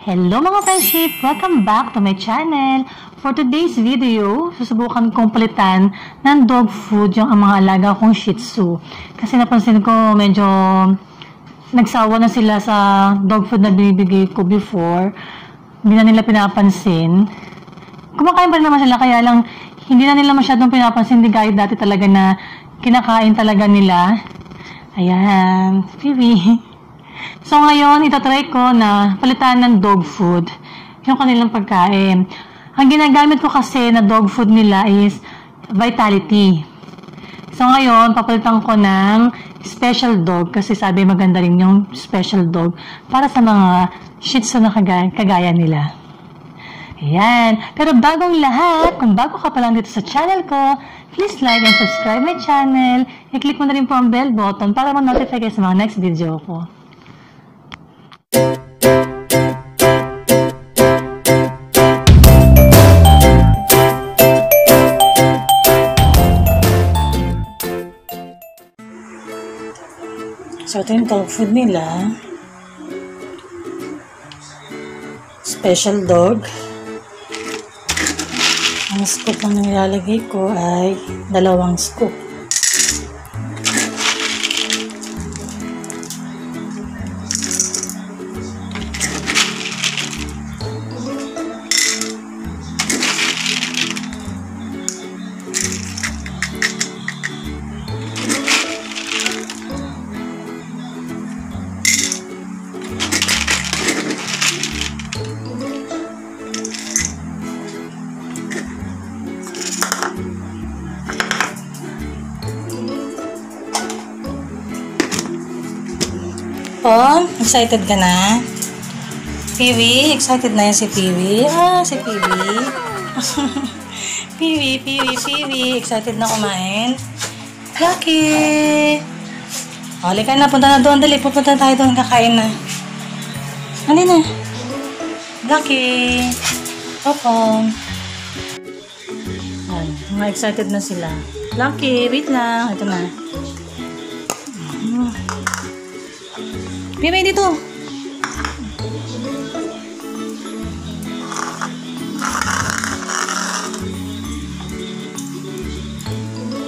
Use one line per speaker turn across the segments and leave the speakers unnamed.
Hello mga friendship! Welcome back to my channel. For today's video, susubukan kong palitan ng dog food yung mga alaga kong Shih Tzu. Kasi napansin ko medyo nagsawa na sila sa dog food na binibigay ko before. Hindi na nila pinapansin. Kumakain pa rin naman sila, kaya lang hindi na nila masyadong pinapansin. Hindi gaya dati talaga na kinakain talaga nila. Ayan, Phoebe. So ngayon, itatry ko na palitan ng dog food yung kanilang pagkain. Ang ginagamit ko kasi na dog food nila is Vitality. So ngayon, papalitan ko ng special dog kasi sabi maganda rin yung special dog para sa mga Shih Tzu na kagaya nila. Ayan. Pero bagong lahat, kung bago ka pa lang dito sa channel ko, please like and subscribe my channel. I-click mo na rin po ang bell button para ma-notify kayo sa mga next video ko. So, ito yung dog food nila. Special dog. Ang scoop lang na nilalagay ko ay 2 scoop. Oh, excited ka na? Phoebe, excited na yan si Phoebe. Si Phoebe. Phoebe, excited na kumain. Lucky! Halika na, punta na doon. Dali, pupunta tayo doon, kakain na. Halika na. Lucky! Opo. Mga excited na sila. Lucky, wait lang. Ito na. Bebe, dito.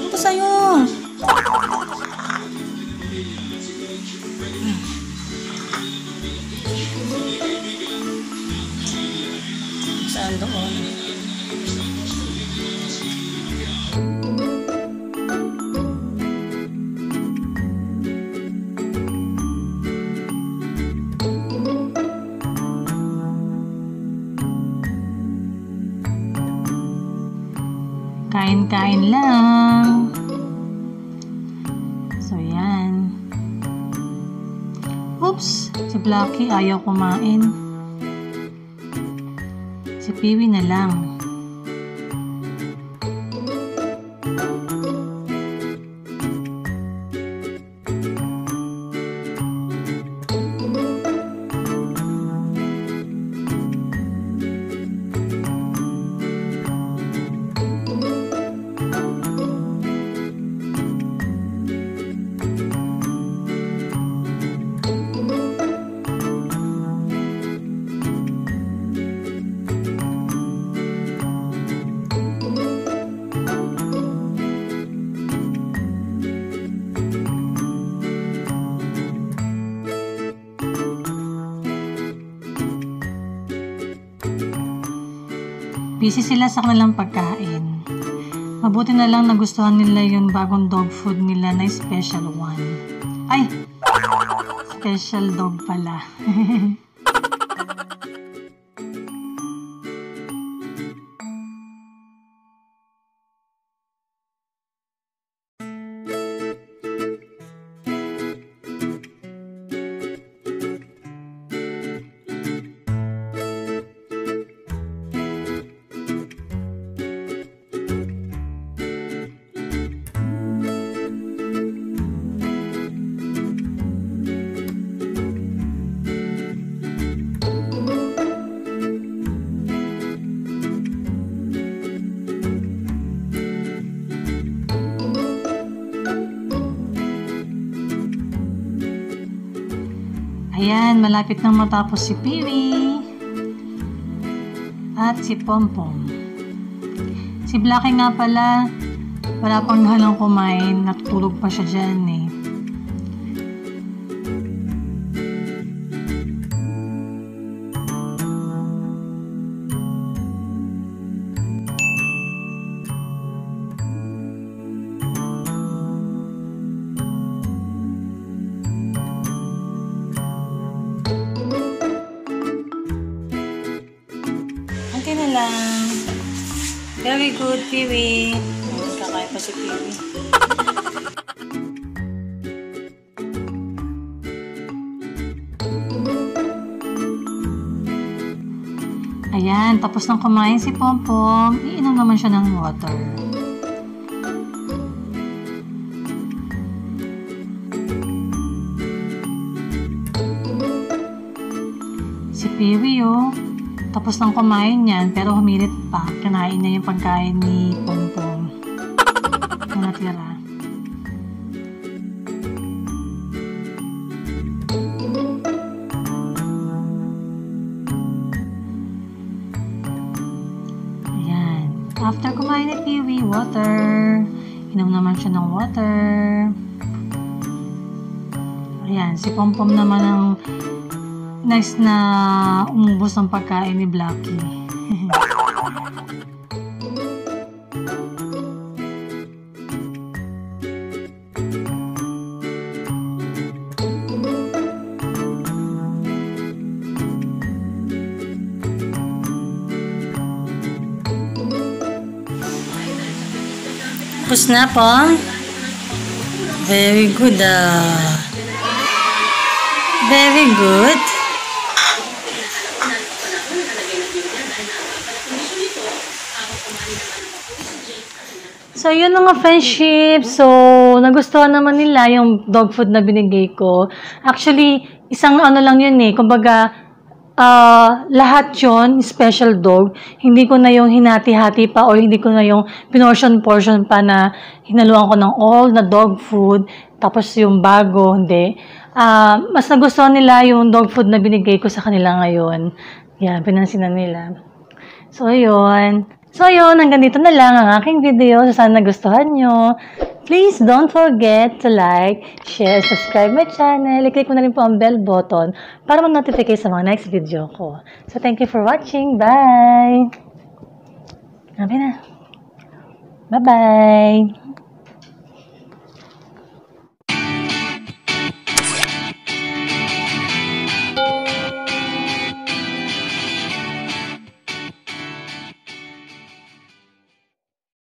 Ito sa'yo. Saan doon? Kain-kain lang. So, yan. Oops! Si Blackie ayaw kumain. Si Phoebe na lang. Busy sila sa kanilang pagkain. Mabuti na lang nagustuhan nila yung bagong dog food nila na special one. Ay! Special dog pala. Ayan, malapit nang matapos si Phoebe. at si Pompom. Si Blackie nga pala, wala pang halang kumain, natutulog pa siya dyan eh. Okay na lang. Very good, Piwi. Kakain pa si Piwi. Ayan, tapos nang kumain si Pompom, iinom naman siya ng water. Si Piwi, oh. Tapos nang kumain yan, pero humilit pa. Kinain niya yung pagkain ni Pompom. Yung natira. Ayan. After kumain ni Piwi, water. Inom naman siya ng water. Ayan. Si Pompom naman ang nice na umubos ng pagkain ni Blackie. Tapos na po. Very good. Very good. So, yun mga friendship. So, nagustuhan naman nila yung dog food na binigay ko. Actually, isang ano lang yun eh. Kumbaga, lahat yun, special dog. Hindi ko na yung hinati-hati pa or hindi ko na yung pinortion-portion pa na hinaluan ko ng all na dog food. Tapos yung bago, hindi. Mas nagustuhan nila yung dog food na binigay ko sa kanila ngayon. Yan, pinansinan nila. So, yun. So, yun, hanggang dito na lang ang aking video. So, sana nagustuhan nyo. Please don't forget to like, share, subscribe my channel. I-click mo na rin po ang bell button para mag-notify sa mga next video ko. So, thank you for watching. Bye! Sabi na. Bye-bye!